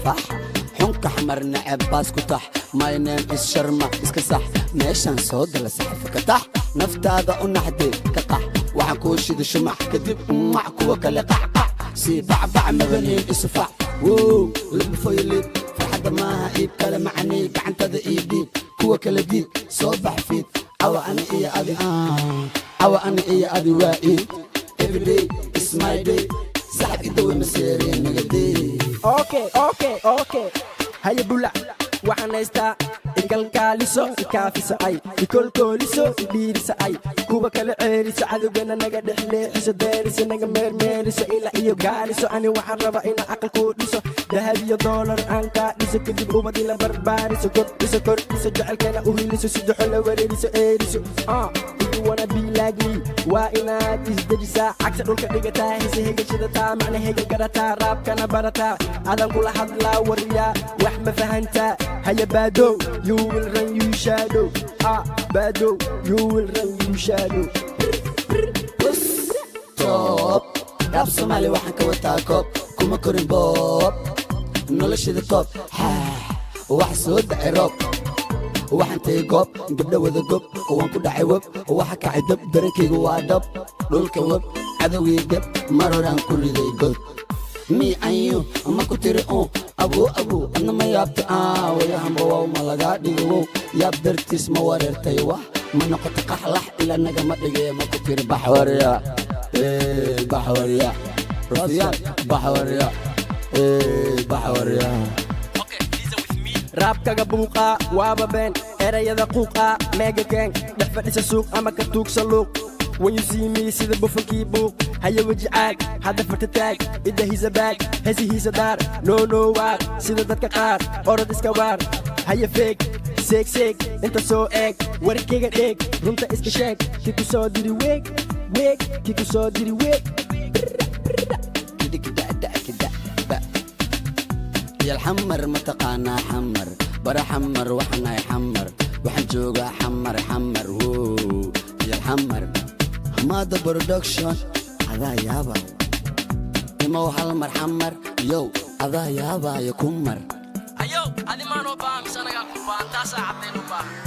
فح حنك حمرنا عباس كتح my name is شرمة اسكسح ميشان صوت لسحف كتح نفت هذا ونحدي كتح وحكوش ذي شمع كذب معك وكل قعقع سي بعبع مغنين اسفع وو لبفيلي فرحة ما هايب كلام عنيك عن تذئيبي كوا كلا ديك صبح فيك عوا أنا إيا أبي عوا أنا إيا أبي وائي every day is my day سحب إدوي مسيرين نقدي اوكي هيا بولا waxaan haystaa igalkaaliso ikaafisa ay ikolkooliso idhiirisa ay kuwa kala ceeriso cadowgana naga dhexleexiso deeriso naga meermeeriso ilaa iyo gaariso ani waxaan rabaa inaan aqal kuu dhiso dahab iyo doolar aan kaa dhiso kadib ubad ila barbaariso kordhiso kordhiso jecelkana u hiliso si joxo la wareeriso eeriso you wanna be like me waa inaad isdejisaa cagsa dhulka dhigataa hise hegashadataa macna hega garataa raabkana barataa adan kula hadlaa wariyaa wax ma fahantaa هيا بادو you will run you shadow بادو you will run you shadow توب راب صومالي waxaan ka wataa koob kuma korin boob noloshada koob wax soo dhacay roob waxaan tagay goob gabdha wada gob waan ku dhacay web waxa kacay dab darankaygu waa dhab dhulka web cadowgii gab mar horaan ku riday god me and you ma ku tiri abu adna ma yaabta wayahanba waa ma laga dhigo yaab dartiis ma wareertay wax ma noqoto qaxlax ilaa naga ma dhigay ma ku tiri baxwariya baxwariya rafiyaan baxwariya baxwariya raabkaga buuqa waaba been erayada quuqa mega gang dhex fadhisa suuq ama ka tuugsa luuq when you see me see the buffalo book هيا وجه عاق هذا فتتاك إذا هي باك هي دار no war سيدا دتك قار أورد إسكوار هيا فيك سيك أنت سو إك وركيك إك رنت إسكشاك كيكو سو ديري ويك كيكو سو ديري ويك كده يا الحمر متقانا حمر برا حمر وحنا يحمر وحنجوغا حمر وو يا الحمر ماذا برودكشن هذا يابا إما وحال مرحمر يو هذا يابا يكمر أيو هذه ما نوبا مسانا قاكم بان تاسع عبدين نوبا